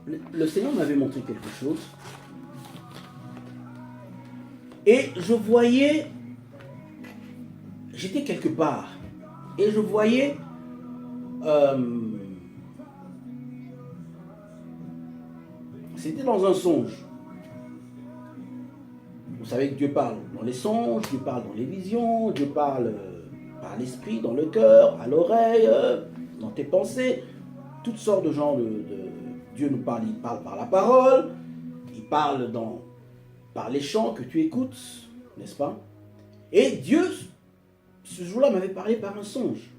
le Seigneur m'avait montré quelque chose. Et je voyais, j'étais quelque part. Et je voyais c'était dans un songe. Vous savez que Dieu parle dans les songes, Dieu parle dans les visions, Dieu parle par l'esprit, dans le cœur, à l'oreille, dans tes pensées. Toutes sortes de gens Dieu nous parle, il parle par la parole, il parle par les chants que tu écoutes, n'est-ce pas? Et Dieu, ce jour-là, m'avait parlé par un songe.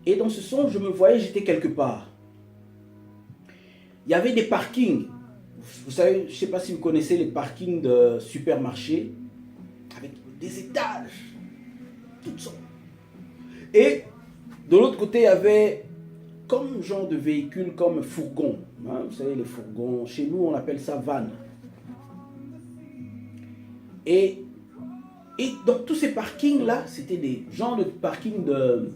Et dans ce songe, je me voyais, j'étais quelque part. Il y avait des parkings. Vous savez, je ne sais pas si vous connaissez les parkings de supermarchés, avec des étages, toutes sortes. Et de l'autre côté, il y avait comme genre de véhicule, comme fourgon. Hein, vous savez, les fourgons, chez nous, on appelle ça van. Et dans tous ces parkings-là, c'était des genres de parkings de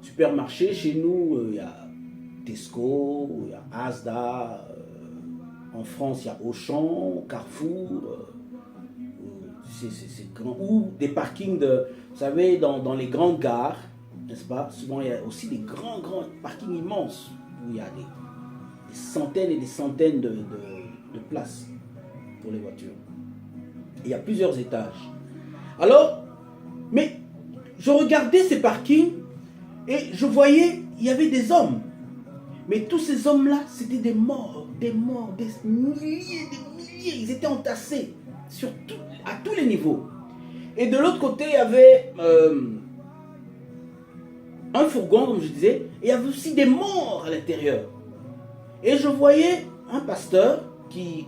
supermarchés. Chez nous, il y a Tesco, il y a Asda. En France, il y a Auchan, Carrefour, ou des parkings vous savez, dans les grandes gares, n'est-ce pas? Souvent, il y a aussi des grands parkings immenses où il y a des centaines et des centaines de places pour les voitures. Et il y a plusieurs étages. Alors, mais je regardais ces parkings et je voyais, il y avait des hommes. Mais tous ces hommes-là, c'était des morts, des milliers, ils étaient entassés à tous les niveaux. Et de l'autre côté, il y avait un fourgon, comme je disais, et il y avait aussi des morts à l'intérieur. Et je voyais un pasteur qui...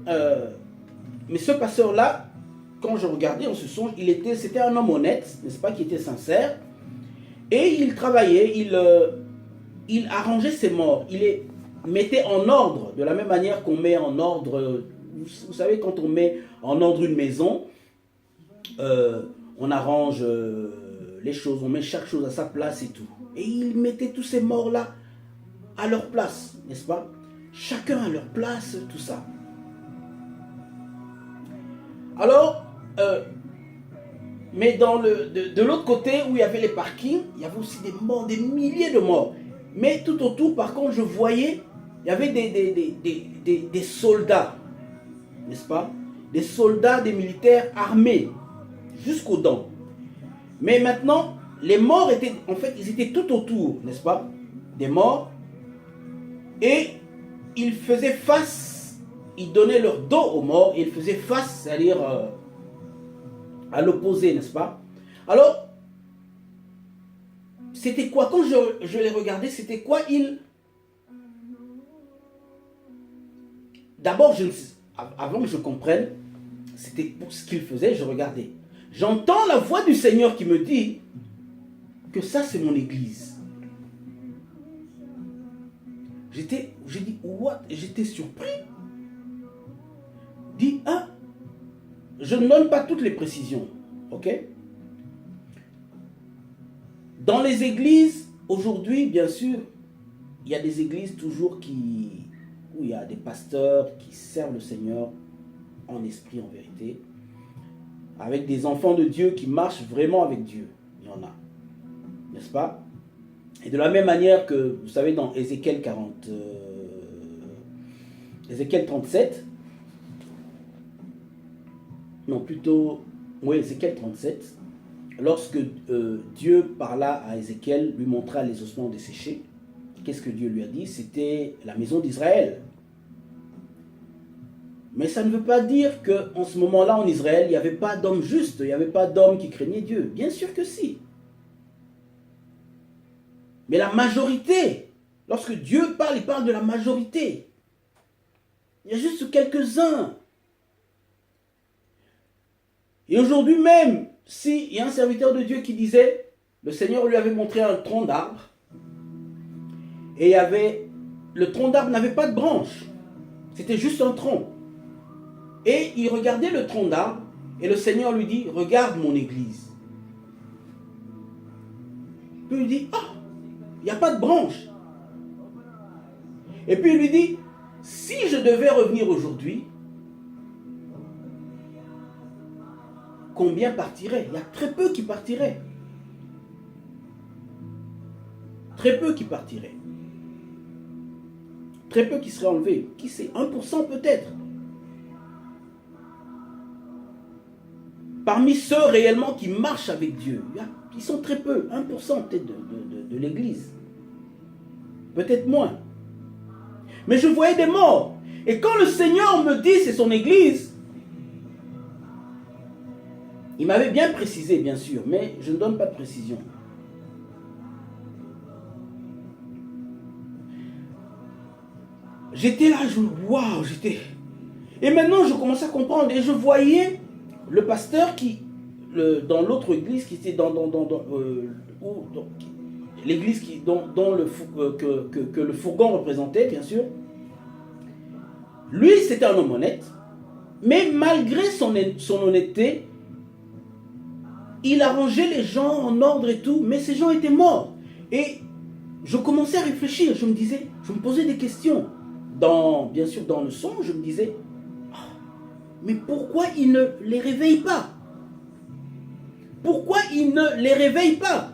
mais ce pasteur-là, quand je regardais en ce songe, c'était un homme honnête, n'est-ce pas, qui était sincère. Et il travaillait, il arrangeait ses morts, il les mettait en ordre, de la même manière qu'on met en ordre, vous savez, quand on met en ordre une maison, on arrange les choses, on met chaque chose à sa place et tout. Et il mettait tous ces morts-là à leur place, n'est-ce pas? Chacun à leur place, tout ça. Alors, mais de l'autre côté, où il y avait les parkings, il y avait aussi des morts, des milliers de morts. Mais tout autour, par contre, je voyais, il y avait des soldats, n'est-ce pas? Des soldats, des militaires armés, jusqu'aux dents. Mais maintenant, les morts étaient, en fait, ils étaient tout autour, n'est-ce pas? Des morts. Et ils faisaient face, ils donnaient leur dos aux morts, et ils faisaient face, c'est-à-dire à l'opposé, n'est-ce pas? Alors, c'était quoi? Quand je les regardais, c'était quoi? D'abord, avant que je comprenne, c'était pour ce qu'ils faisaient, je regardais. J'entends la voix du Seigneur qui me dit que ça, c'est mon église. J'ai dit, what? J'étais surpris. Dit, ah, je ne donne pas toutes les précisions, ok? Dans les églises, aujourd'hui, bien sûr, il y a des églises toujours où il y a des pasteurs qui servent le Seigneur en esprit, en vérité, avec des enfants de Dieu qui marchent vraiment avec Dieu. Il y en a, n'est-ce pas? Et de la même manière que, vous savez, dans Ézéchiel 37, non, plutôt, oui, Ézéchiel 37, lorsque Dieu parla à Ézéchiel, lui montra les ossements desséchés, qu'est-ce que Dieu lui a dit? C'était la maison d'Israël. Mais ça ne veut pas dire qu'en ce moment-là, en Israël, il n'y avait pas d'hommes justes, il n'y avait pas d'hommes qui craignaient Dieu. Bien sûr que si. Mais la majorité, lorsque Dieu parle, il parle de la majorité. Il y a juste quelques-uns. Et aujourd'hui même, s'il y a un serviteur de Dieu qui disait, le Seigneur lui avait montré un tronc d'arbre, et le tronc d'arbre n'avait pas de branche, c'était juste un tronc. Et il regardait le tronc d'arbre, et le Seigneur lui dit, regarde mon église. Puis il dit, ah, il n'y a pas de branche. Et puis il lui dit, si je devais revenir aujourd'hui, combien partiraient? Il y a très peu qui partiraient. Très peu qui partiraient. Très peu qui seraient enlevés. Qui sait? 1% peut-être. Parmi ceux réellement qui marchent avec Dieu, ils sont très peu. 1% peut-être de l'Église. Peut-être moins. Mais je voyais des morts. Et quand le Seigneur me dit c'est son Église, il m'avait bien précisé, bien sûr, mais je ne donne pas de précision. J'étais là, waouh, j'étais... Et maintenant, je commençais à comprendre. Et je voyais le pasteur qui, dans l'autre église, qui était dans l'église que le fourgon représentait, bien sûr. Lui, c'était un homme honnête. Mais malgré son honnêteté, il arrangeait les gens en ordre et tout, mais ces gens étaient morts. Et je commençais à réfléchir, je me posais des questions. Bien sûr, dans le son, je me disais, mais pourquoi il ne les réveille pas? Pourquoi il ne les réveille pas?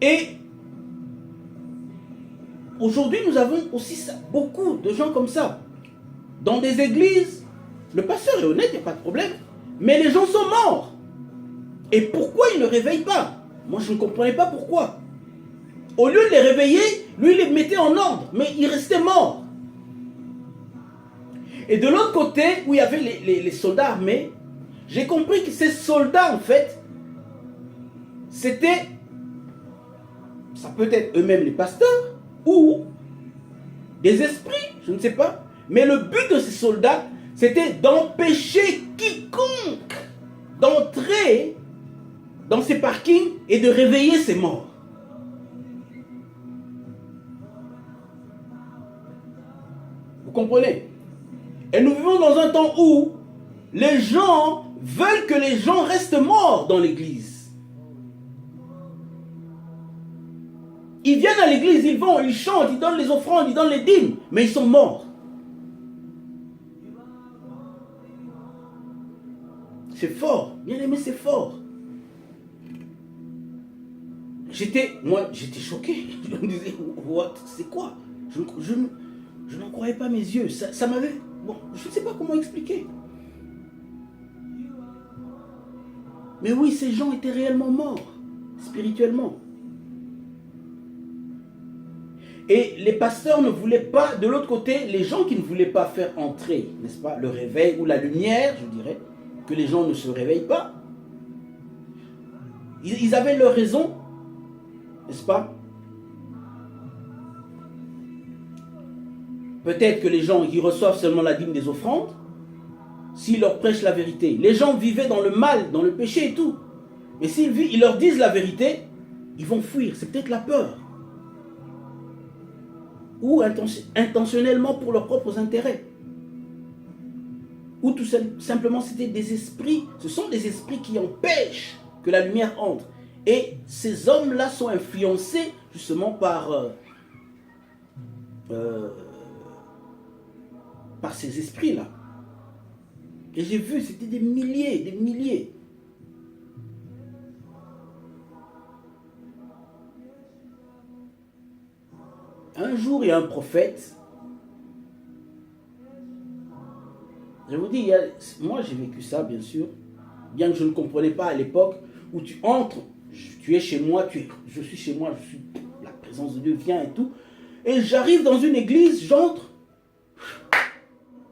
Et aujourd'hui, nous avons aussi beaucoup de gens comme ça. Dans des églises, le pasteur est honnête, il n'y a pas de problème. Mais les gens sont morts. Et pourquoi il ne réveille pas? Moi, je ne comprenais pas pourquoi. Au lieu de les réveiller, lui, il les mettait en ordre. Mais ils restaient morts. Et de l'autre côté, où il y avait les soldats armés, j'ai compris que ces soldats, en fait, c'était... Ça peut être eux-mêmes les pasteurs, ou des esprits, je ne sais pas. Mais le but de ces soldats, c'était d'empêcher quiconque d'entrer dans ces parkings et de réveiller ces morts. Vous comprenez? Et nous vivons dans un temps où les gens veulent que les gens restent morts dans l'église. Ils viennent à l'église, ils vont, ils chantent, ils donnent les offrandes, ils donnent les dîmes, mais ils sont morts. C'est fort, bien aimé, c'est fort. J'étais choqué. Je me disais, what, c'est quoi? Je n'en croyais pas mes yeux. Ça m'avait... Bon, je ne sais pas comment expliquer. Mais oui, ces gens étaient réellement morts, spirituellement. Et les pasteurs ne voulaient pas, de l'autre côté, les gens qui ne voulaient pas faire entrer, n'est-ce pas, le réveil ou la lumière, je dirais, que les gens ne se réveillent pas. Ils avaient leur raison, n'est-ce pas? Peut-être que les gens qui reçoivent seulement la dîme des offrandes, s'ils leur prêchent la vérité. Les gens vivaient dans le mal, dans le péché et tout. Mais s'ils leur disent la vérité, ils vont fuir. C'est peut-être la peur. Ou intentionnellement pour leurs propres intérêts. Ou tout simplement c'était des esprits. Ce sont des esprits qui empêchent que la lumière entre. Et ces hommes-là sont influencés justement par ces esprits-là. Et j'ai vu, c'était des milliers, des milliers. Un jour, il y a un prophète. Je vous dis, moi j'ai vécu ça, bien sûr. Bien que je ne comprenais pas à l'époque où tu entres, tu es chez moi, je suis chez moi, la présence de Dieu vient et tout. Et j'arrive dans une église, j'entre.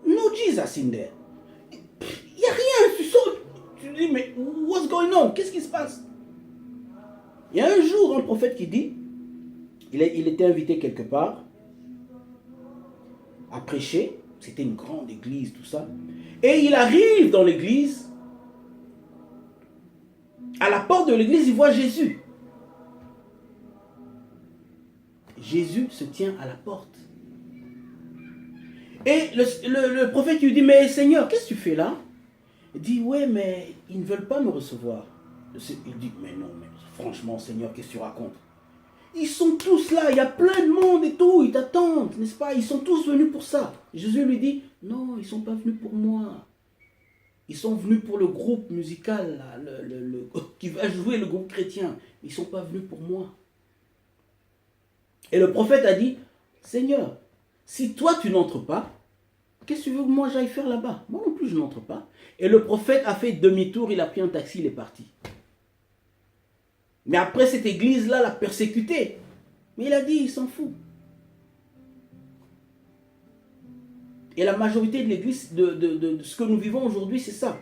No Jesus in there. Il n'y a rien. Tu dis, mais what's going on? Qu'est-ce qui se passe? Il y a un jour un prophète qui dit, il était invité quelque part à prêcher. C'était une grande église, tout ça. Et il arrive dans l'église. À la porte de l'église, il voit Jésus. Jésus se tient à la porte. Et le prophète lui dit, mais Seigneur, qu'est-ce que tu fais là? Il dit, ouais, mais ils ne veulent pas me recevoir. Il dit, mais non, mais franchement, Seigneur, qu'est-ce que tu racontes? Ils sont tous là, il y a plein de monde et tout, ils t'attendent, n'est-ce pas? Ils sont tous venus pour ça. Jésus lui dit, non, ils ne sont pas venus pour moi. Ils sont venus pour le groupe musical, là, qui va jouer le groupe chrétien. Ils ne sont pas venus pour moi. Et le prophète a dit, Seigneur, si toi tu n'entres pas, qu'est-ce que tu veux que moi j'aille faire là-bas? Moi non plus je n'entre pas. Et le prophète a fait demi-tour, il a pris un taxi, il est parti. Mais après cette église-là l'a persécuté. Mais il a dit, il s'en fout. Et la majorité de l'église, de ce que nous vivons aujourd'hui, c'est ça.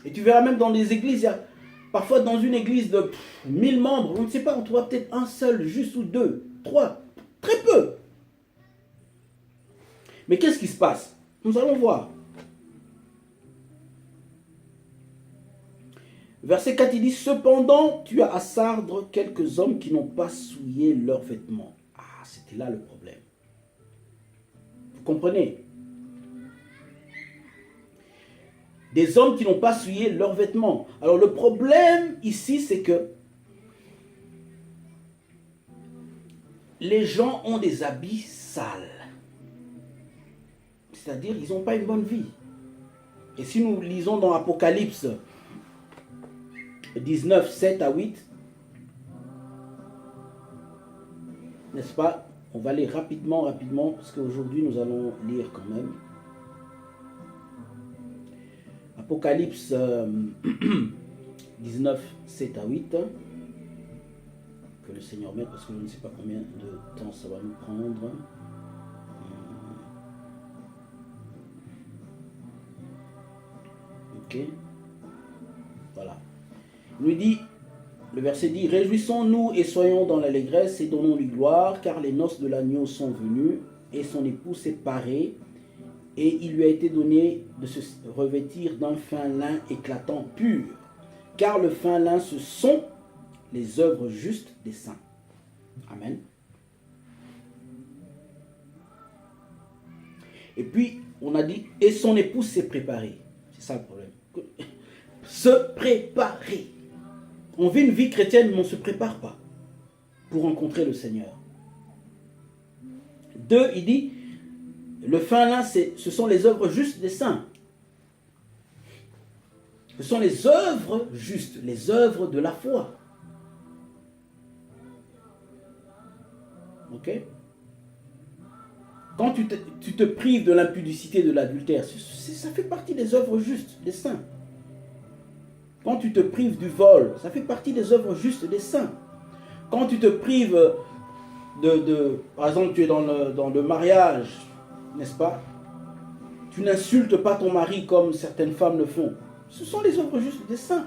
Et tu verras même dans les églises, il y a parfois dans une église de 1000 membres, on ne sait pas, on trouvera peut-être un seul, juste ou deux, trois, très peu. Mais qu'est-ce qui se passe? Nous allons voir. Verset 4, il dit, cependant, tu as à Sardre quelques hommes qui n'ont pas souillé leurs vêtements. Ah, c'était là le problème. Vous comprenez? Des hommes qui n'ont pas souillé leurs vêtements. Alors le problème ici, c'est que les gens ont des habits sales. C'est-à-dire, ils n'ont pas une bonne vie. Et si nous lisons dans Apocalypse 19, 7 à 8, n'est-ce pas? On va aller rapidement, parce qu'aujourd'hui nous allons lire quand même. Apocalypse 19, 7 à 8. Que le Seigneur mette, parce que je ne sais pas combien de temps ça va nous prendre. Ok. Voilà. Il nous dit, le verset dit, réjouissons-nous et soyons dans l'allégresse et donnons-lui gloire, car les noces de l'agneau sont venues et son époux s'est paré. Et il lui a été donné de se revêtir d'un fin lin éclatant pur. Car le fin lin, ce sont les œuvres justes des saints. Amen. Et puis, on a dit, et son épouse s'est préparée. C'est ça le problème. Se préparer. On vit une vie chrétienne, mais on ne se prépare pas pour rencontrer le Seigneur. 2, il dit, le fin lin, ce sont les œuvres justes des saints. Ce sont les œuvres justes, les œuvres de la foi. Ok? Quand tu te prives de l'impudicité, de l'adultère, ça fait partie des œuvres justes des saints. Quand tu te prives du vol, ça fait partie des œuvres justes des saints. Quand tu te prives par exemple, tu es dans le mariage, n'est-ce pas? Tu n'insultes pas ton mari comme certaines femmes le font. Ce sont les œuvres justes des saints.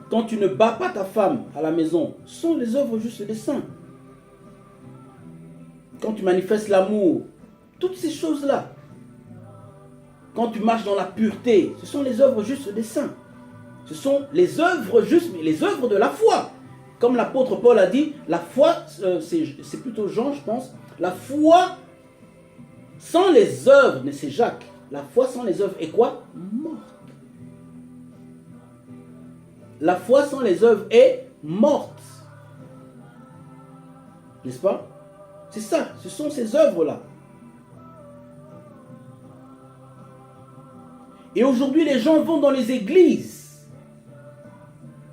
Quand tu ne bats pas ta femme à la maison, ce sont les œuvres justes des saints. Quand tu manifestes l'amour, toutes ces choses-là. Quand tu marches dans la pureté, ce sont les œuvres justes des saints. Ce sont les œuvres justes, mais les œuvres de la foi. Comme l'apôtre Paul a dit, la foi, c'est plutôt Jean, je pense, la foi sans les œuvres, mais c'est Jacques, la foi sans les œuvres est quoi? Morte. La foi sans les œuvres est morte. N'est-ce pas? C'est ça, ce sont ces œuvres-là. Et aujourd'hui, les gens vont dans les églises.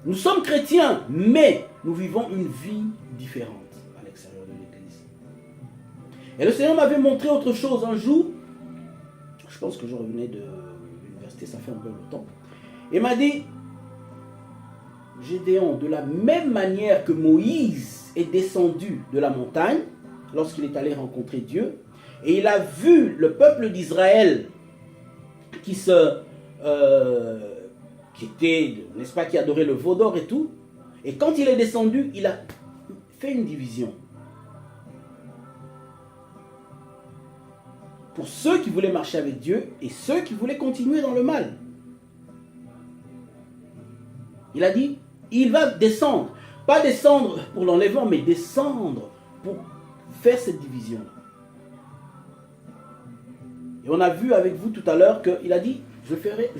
Nous sommes chrétiens, mais nous vivons une vie différente à l'extérieur de l'église. Et le Seigneur m'avait montré autre chose un jour. Je pense que je revenais de l'université, ça fait un peu longtemps. Il m'a dit, Gédéon, de la même manière que Moïse est descendu de la montagne, lorsqu'il est allé rencontrer Dieu, et il a vu le peuple d'Israël qui était, n'est-ce pas, qui adorait le veau d'or et tout, et quand il est descendu, il a fait une division. Pour ceux qui voulaient marcher avec Dieu et ceux qui voulaient continuer dans le mal. Il a dit, il va descendre. Pas descendre pour l'enlèvement, mais descendre pour faire cette division. Et on a vu avec vous tout à l'heure qu'il a dit, je ferai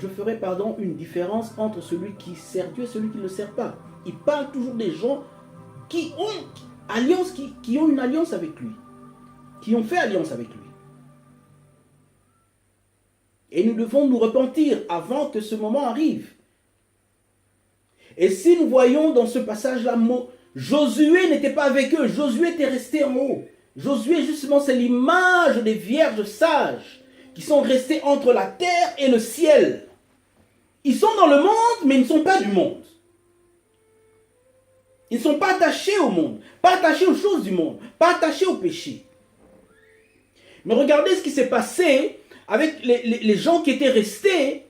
une différence entre celui qui sert Dieu et celui qui ne le sert pas. Il parle toujours des gens qui ont qui ont une alliance avec lui, qui ont fait alliance avec lui. Et nous devons nous repentir avant que ce moment arrive. Et si nous voyons dans ce passage-là, Josué n'était pas avec eux, Josué était resté en haut. Josué, justement, c'est l'image des vierges sages qui sont restées entre la terre et le ciel. Ils sont dans le monde, mais ils ne sont pas du monde. Ils ne sont pas attachés au monde, pas attachés aux choses du monde, pas attachés au péché. Mais regardez ce qui s'est passé avec les gens qui étaient restés.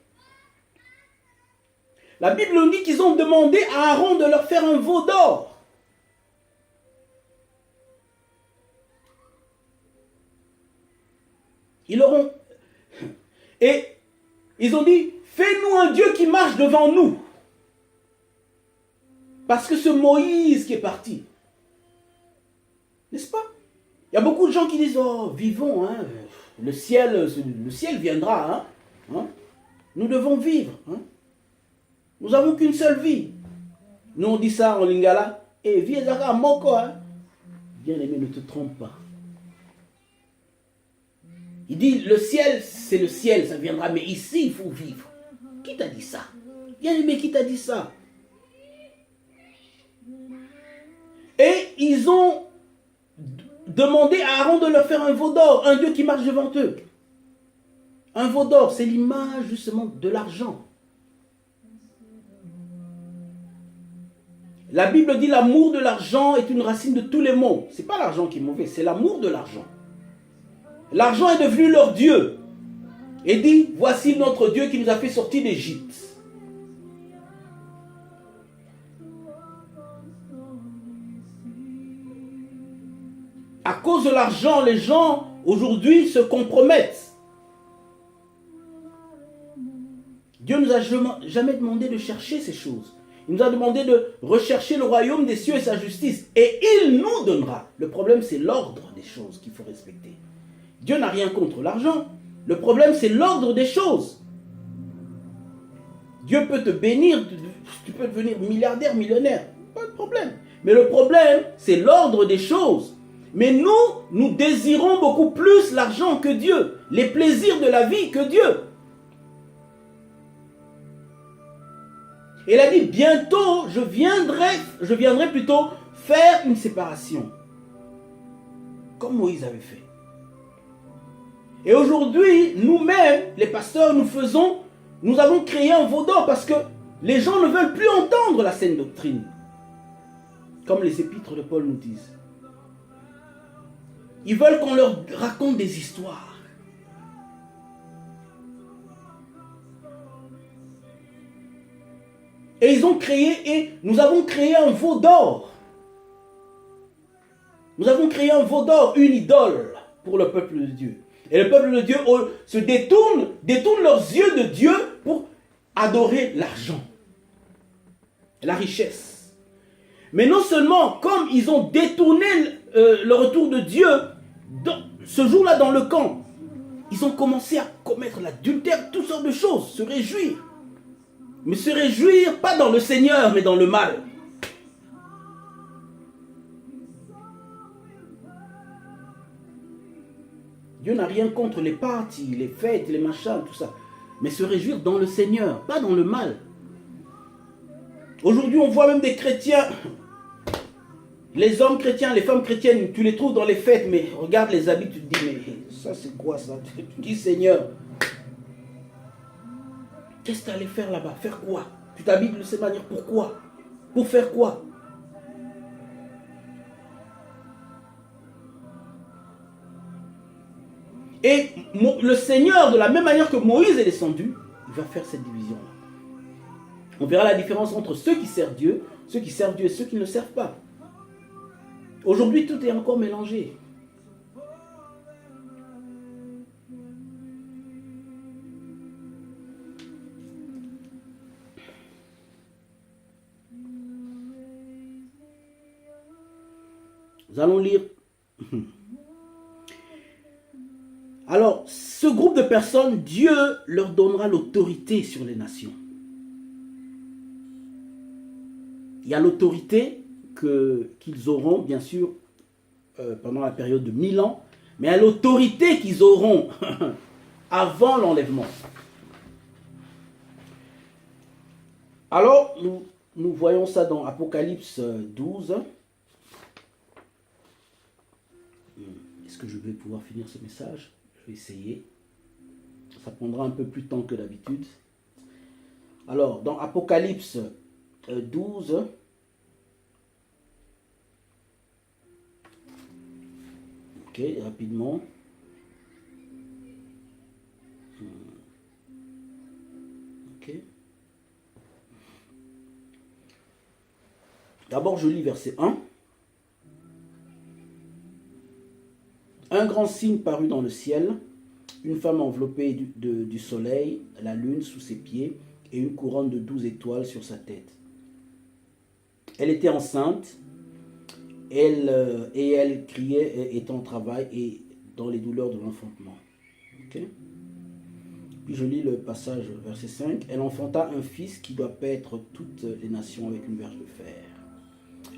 La Bible nous dit qu'ils ont demandé à Aaron de leur faire un veau d'or. Ils leur ont... Et ils ont dit, fais-nous un Dieu qui marche devant nous. Parce que ce Moïse qui est parti, n'est-ce pas? Il y a beaucoup de gens qui disent, oh, vivons, hein, le ciel viendra, hein, nous devons vivre. Hein. Nous n'avons qu'une seule vie. Nous on dit ça en lingala, et vie ezaka moko, hein. Bien-aimé, ne te trompe pas. Il dit, le ciel, c'est le ciel, ça viendra, mais ici, il faut vivre. Qui t'a dit ça? Bien-aimé, qui t'a dit ça? Et ils ont demandé à Aaron de leur faire un veau d'or, un Dieu qui marche devant eux. Un veau d'or, c'est l'image justement de l'argent. La Bible dit l'amour de l'argent est une racine de tous les maux. Ce n'est pas l'argent qui est mauvais, c'est l'amour de l'argent. L'argent est devenu leur Dieu. Et dit, voici notre Dieu qui nous a fait sortir d'Égypte. À cause de l'argent, les gens aujourd'hui se compromettent. Dieu ne nous a jamais demandé de chercher ces choses. Il nous a demandé de rechercher le royaume des cieux et sa justice. Et il nous donnera. Le problème, c'est l'ordre des choses qu'il faut respecter. Dieu n'a rien contre l'argent. Le problème, c'est l'ordre des choses. Dieu peut te bénir, tu peux devenir milliardaire, millionnaire. Pas de problème. Mais le problème, c'est l'ordre des choses. Mais nous désirons beaucoup plus l'argent que Dieu. Les plaisirs de la vie que Dieu. Et il a dit, bientôt, je viendrai plutôt faire une séparation. Comme Moïse avait fait. Et aujourd'hui, nous-mêmes, les pasteurs, nous avons créé un veau d'or parce que les gens ne veulent plus entendre la saine doctrine. Comme les épîtres de Paul nous disent. Ils veulent qu'on leur raconte des histoires. Et nous avons créé un veau d'or. Nous avons créé un veau d'or, une idole pour le peuple de Dieu. Et le peuple de Dieu se détourne leurs yeux de Dieu pour adorer l'argent, la richesse. Mais non seulement, comme ils ont détourné le retour de Dieu, ce jour-là dans le camp, ils ont commencé à commettre l'adultère, toutes sortes de choses, se réjouir. Mais se réjouir, pas dans le Seigneur, mais dans le mal. Dieu n'a rien contre les parties, les fêtes, les machins, tout ça. Mais se réjouir dans le Seigneur, pas dans le mal. Aujourd'hui, on voit même des chrétiens, les hommes chrétiens, les femmes chrétiennes, tu les trouves dans les fêtes, mais regarde les habits, tu te dis, mais ça c'est quoi ça? Tu dis, Seigneur, qu'est-ce que tu allais faire là-bas? Faire quoi? Tu t'habilles de cette manière, pourquoi? Pour faire quoi? Et le Seigneur, de la même manière que Moïse est descendu, il va faire cette division-là. On verra la différence entre ceux qui servent Dieu et ceux qui ne le servent pas. Aujourd'hui, tout est encore mélangé. Nous allons lire. Alors, ce groupe de personnes, Dieu leur donnera l'autorité sur les nations. Il y a l'autorité qu'ils auront, bien sûr, pendant la période de 1000 ans, mais à l'autorité qu'ils auront avant l'enlèvement. Alors, nous voyons ça dans Apocalypse 12. Est-ce que je vais pouvoir finir ce message? Je vais essayer. Ça prendra un peu plus de temps que d'habitude. Alors, dans Apocalypse 12, ok, rapidement. Ok. D'abord, je lis verset 1. Un grand signe parut dans le ciel, une femme enveloppée du soleil, la lune sous ses pieds, et une couronne de 12 étoiles sur sa tête. Elle était enceinte, et elle criait étant en travail et dans les douleurs de l'enfantement. Okay. Puis je lis le passage, verset 5. Elle enfanta un fils qui doit paître toutes les nations avec une verge de fer.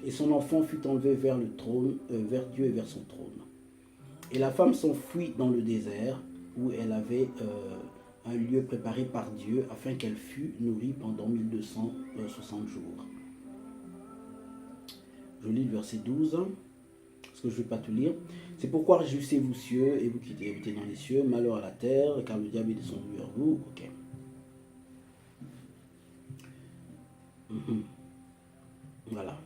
Et son enfant fut enlevé vers le trône, vers Dieu et vers son trône. Et la femme s'enfuit dans le désert, où elle avait un lieu préparé par Dieu, afin qu'elle fût nourrie pendant 1260 jours. Je lis le verset 12, parce que je ne vais pas tout lire. C'est pourquoi réjouissez-vous cieux, et vous qui habitez dans les cieux, malheur à la terre, car le diable est descendu vers vous. Ok. Voilà.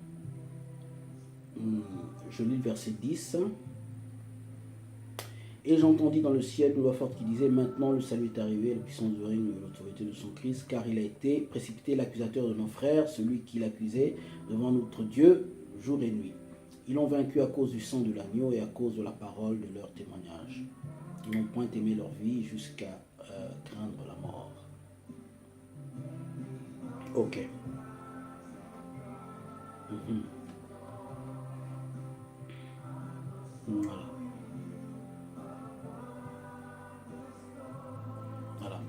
Je lis le verset 10. Et j'entendis dans le ciel une voix forte qui disait: maintenant le salut est arrivé, la puissance du règne et l'autorité de son Christ, car il a été précipité l'accusateur de nos frères, celui qui l'accusait devant notre Dieu jour et nuit. Ils l'ont vaincu à cause du sang de l'agneau et à cause de la parole de leur témoignage. Ils n'ont point aimé leur vie jusqu'à craindre la mort. Ok. Voilà.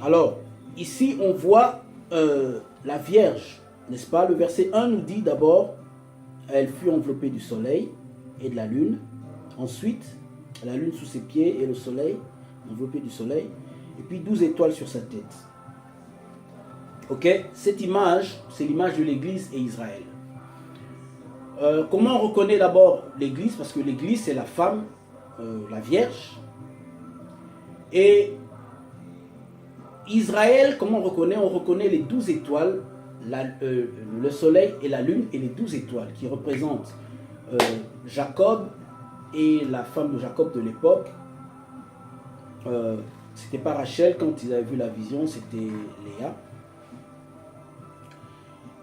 Alors, ici, on voit la Vierge, n'est-ce pas? Le verset 1 nous dit d'abord, elle fut enveloppée du soleil et de la lune. Ensuite, la lune sous ses pieds et le soleil, enveloppé du soleil. Et puis 12 étoiles sur sa tête. Ok? Cette image, c'est l'image de l'Église et Israël. Comment on reconnaît d'abord l'Église? Parce que l'Église, c'est la femme, la Vierge. Et Israël, comment on reconnaît? On reconnaît les 12 étoiles, le soleil et la lune et les 12 étoiles qui représentent Jacob et la femme de Jacob de l'époque. C'était pas Rachel quand ils avaient vu la vision, c'était Léa.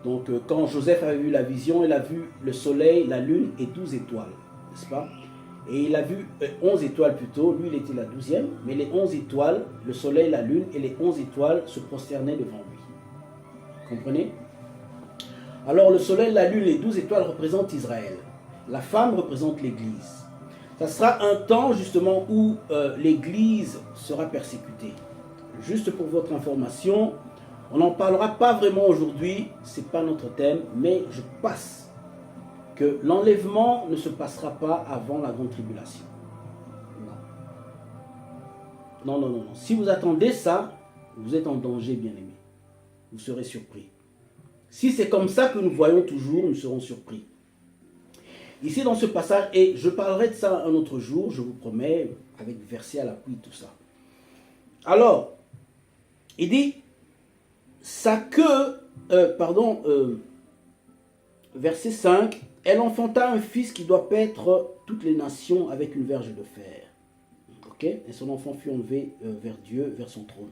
Donc quand Joseph avait vu la vision, il a vu le soleil, la lune et 12 étoiles, n'est-ce pas? Et il a vu 11 étoiles plutôt, lui il était la 12e, mais les 11 étoiles, le soleil, la lune et les 11 étoiles se prosternaient devant lui. Comprenez? Alors le soleil, la lune et les 12 étoiles représentent Israël. La femme représente l'Église. Ça sera un temps justement où l'Église sera persécutée. Juste pour votre information, on n'en parlera pas vraiment aujourd'hui, ce n'est pas notre thème, mais je passe que l'enlèvement ne se passera pas avant la grande tribulation. Non. Non. Si vous attendez ça, vous êtes en danger, bien-aimés. Vous serez surpris. Si c'est comme ça que nous voyons toujours, nous serons surpris. Ici, dans ce passage, et je parlerai de ça un autre jour, je vous promets, avec verset à l'appui, tout ça. Alors, il dit, sa queue, verset 5, elle enfanta un fils qui doit paître toutes les nations avec une verge de fer. Ok? Et son enfant fut enlevé vers Dieu, vers son trône.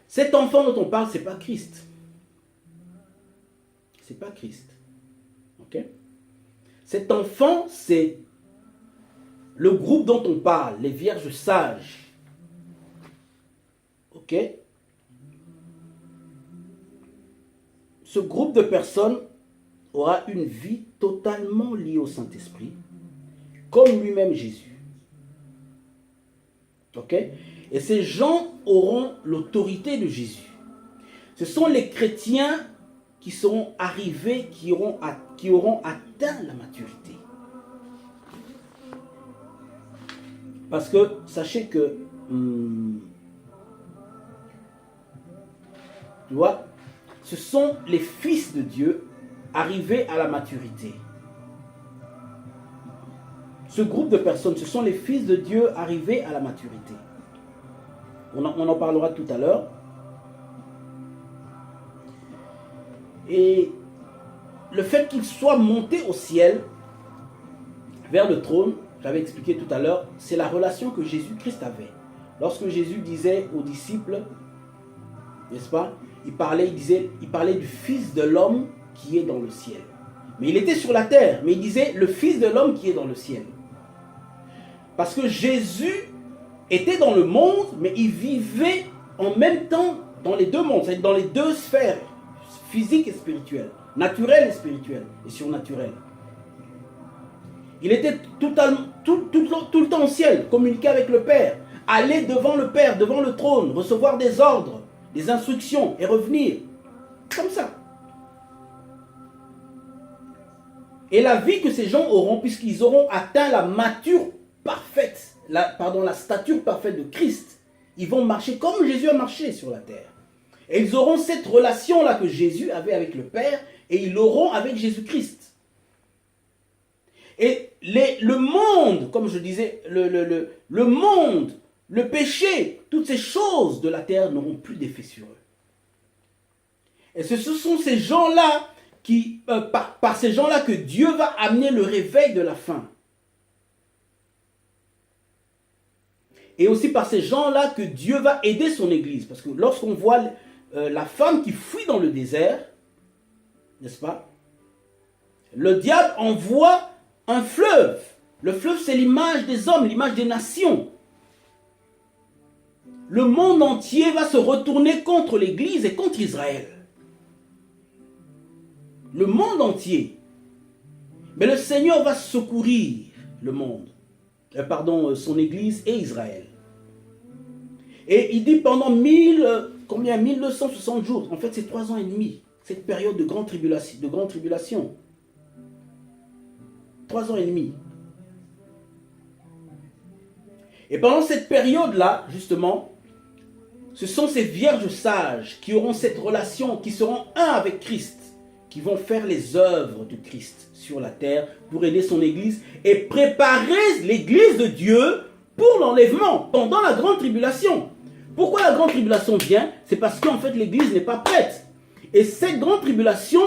Cet enfant dont on parle, ce n'est pas Christ. C'est pas Christ. Ok? Cet enfant, c'est le groupe dont on parle, les vierges sages. Ok? Ce groupe de personnes aura une vie totalement liée au Saint-Esprit, comme lui-même Jésus. Ok? Et ces gens auront l'autorité de Jésus. Ce sont les chrétiens qui seront arrivés, qui auront atteint la maturité. Parce que sachez que, tu vois, ce sont les fils de Dieu arrivés à la maturité. Ce groupe de personnes, ce sont les fils de Dieu arrivés à la maturité. On en parlera tout à l'heure. Et le fait qu'ils soient montés au ciel, vers le trône, j'avais expliqué tout à l'heure, c'est la relation que Jésus-Christ avait. Lorsque Jésus disait aux disciples, n'est-ce pas, il parlait du Fils de l'homme qui est dans le ciel. Mais il était sur la terre, mais il disait le Fils de l'homme qui est dans le ciel. Parce que Jésus était dans le monde, mais il vivait en même temps dans les deux mondes, c'est-à-dire dans les deux sphères, physique et spirituelle, naturelle et spirituelle, et surnaturelle. Il était tout le temps au ciel, communiquer avec le Père, aller devant le Père, devant le trône, recevoir des ordres, des instructions et revenir. Comme ça. Et la vie que ces gens auront, puisqu'ils auront atteint la stature parfaite de Christ, ils vont marcher comme Jésus a marché sur la terre. Et ils auront cette relation-là que Jésus avait avec le Père, et ils l'auront avec Jésus-Christ. Et le monde, comme je disais, le monde, le péché, toutes ces choses de la terre n'auront plus d'effet sur eux. Et ce sont ces gens-là qui, par ces gens-là que Dieu va amener le réveil de la fin. Et aussi par ces gens-là que Dieu va aider son Église. Parce que lorsqu'on voit la femme qui fuit dans le désert, n'est-ce pas? Le diable envoie un fleuve. Le fleuve, c'est l'image des hommes, l'image des nations. Le monde entier va se retourner contre l'Église et contre Israël. Le monde entier. Mais le Seigneur va secourir le monde. Son Église et Israël. Et il dit pendant 1260 jours. En fait, c'est 3 ans et demi. Cette période de grande tribulation. 3 ans et demi. Et pendant cette période-là, justement, ce sont ces vierges sages qui auront cette relation, qui seront un avec Christ, qui vont faire les œuvres de Christ sur la terre pour aider son Église et préparer l'Église de Dieu pour l'enlèvement pendant la grande tribulation. Pourquoi la grande tribulation vient? C'est parce qu'en fait l'Église n'est pas prête. Et cette grande tribulation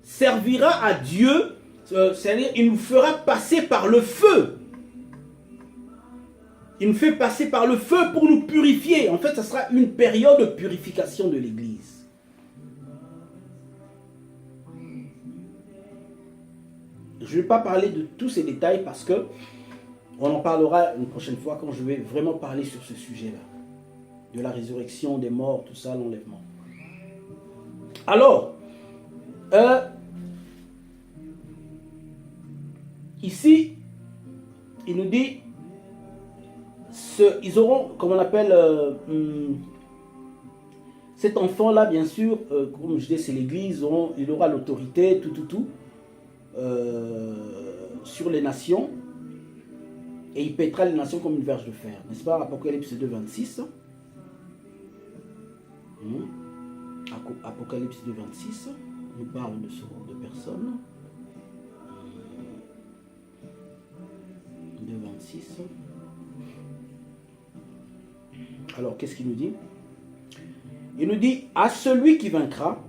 servira à Dieu, c'est-à-dire il nous fera passer par le feu. Il nous fait passer par le feu pour nous purifier. En fait, ça sera une période de purification de l'Église. Je ne vais pas parler de tous ces détails parce que on en parlera une prochaine fois quand je vais vraiment parler sur ce sujet-là. De la résurrection des morts, tout ça, l'enlèvement. Alors, ici, il nous dit, ils auront, comme on appelle, cet enfant-là, bien sûr, comme je dis, c'est l'Église, il aura l'autorité, tout, sur les nations, et il pètera les nations comme une verge de fer. N'est-ce pas, Apocalypse 2, 26. Apocalypse 2, 26 nous parle de ce groupe de personnes. 2, 26. Alors, qu'est-ce qu'il nous dit? Il nous dit, à celui qui vaincra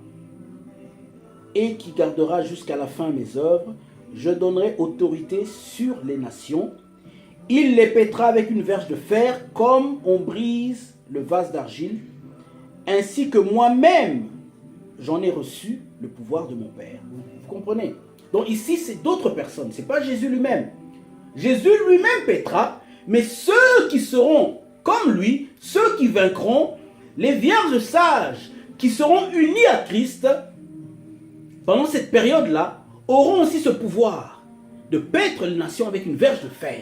et qui gardera jusqu'à la fin mes œuvres, je donnerai autorité sur les nations. Il les pètera avec une verge de fer, comme on brise le vase d'argile, ainsi que moi-même, j'en ai reçu le pouvoir de mon Père. Vous comprenez? Donc ici, c'est d'autres personnes, ce n'est pas Jésus lui-même. Jésus lui-même pètera, mais ceux qui seront comme lui, ceux qui vaincront, les vierges sages qui seront unis à Christ, pendant cette période-là, auront aussi ce pouvoir de paître les nations avec une verge de fer.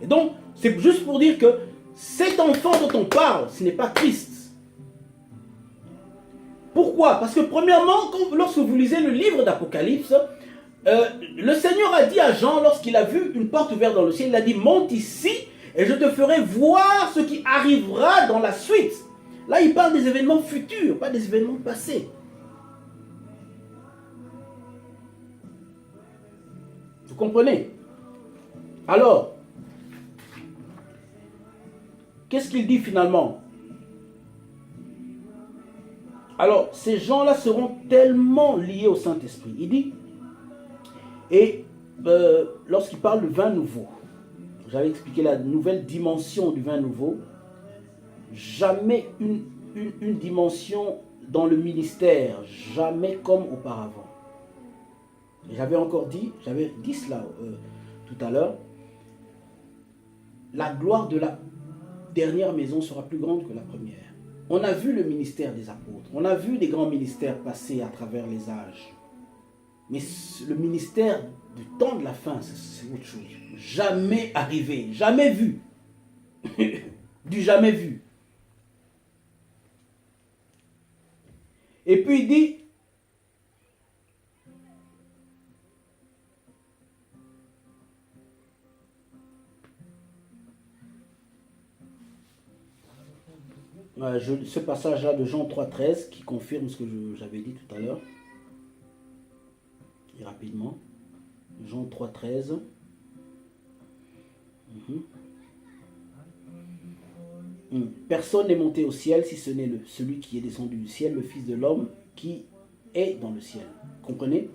Et donc, c'est juste pour dire que cet enfant dont on parle, ce n'est pas Christ. Pourquoi? Parce que premièrement, lorsque vous lisez le livre d'Apocalypse, le Seigneur a dit à Jean, lorsqu'il a vu une porte ouverte dans le ciel, il a dit, monte ici et je te ferai voir ce qui arrivera dans la suite. Là, il parle des événements futurs, pas des événements passés. Vous comprenez? Alors, qu'est-ce qu'il dit finalement? Alors, ces gens-là seront tellement liés au Saint-Esprit. Il dit, et lorsqu'il parle du vin nouveau, j'avais expliqué la nouvelle dimension du vin nouveau, jamais une dimension dans le ministère, jamais comme auparavant. J'avais dit cela tout à l'heure, la gloire de la dernière maison sera plus grande que la première. On a vu le ministère des apôtres, on a vu des grands ministères passer à travers les âges. Mais le ministère du temps de la fin, c'est autre chose. Jamais arrivé, jamais vu. Du jamais vu. Et puis il dit, ce passage-là de Jean 3,13 qui confirme ce que j'avais dit tout à l'heure. Et rapidement. Jean 3,13. Personne n'est monté au ciel si ce n'est celui qui est descendu du ciel, le Fils de l'homme qui est dans le ciel. Comprenez?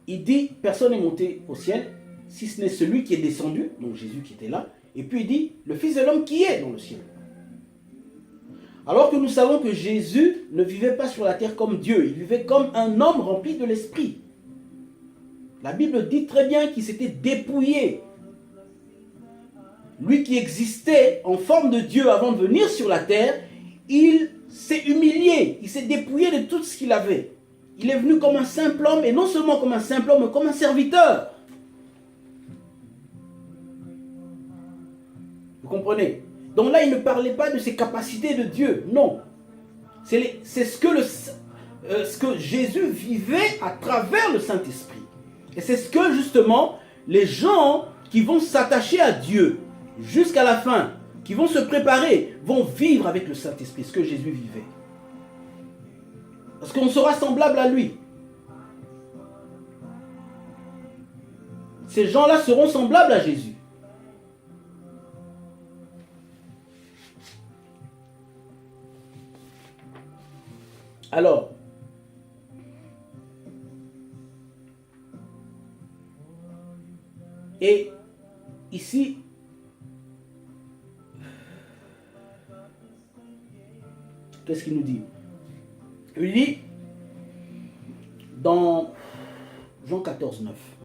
Il dit, personne n'est monté au ciel si ce n'est celui qui est descendu, donc Jésus qui était là, et puis il dit, le Fils de l'homme qui est dans le ciel. Alors que nous savons que Jésus ne vivait pas sur la terre comme Dieu, il vivait comme un homme rempli de l'esprit. La Bible dit très bien qu'il s'était dépouillé. Lui qui existait en forme de Dieu avant de venir sur la terre, il s'est humilié, il s'est dépouillé de tout ce qu'il avait. Il est venu comme un simple homme, et non seulement comme un simple homme, mais comme un serviteur. Vous comprenez? Donc là, il ne parlait pas de ses capacités de Dieu, non. C'est ce que Jésus vivait à travers le Saint-Esprit. Et c'est ce que justement, les gens qui vont s'attacher à Dieu jusqu'à la fin, qui vont se préparer, vont vivre avec le Saint-Esprit, ce que Jésus vivait. Parce qu'on sera semblable à lui. Ces gens-là seront semblables à Jésus. Alors, et ici, qu'est-ce qu'il nous dit? Il dit, dans Jean 14, 9,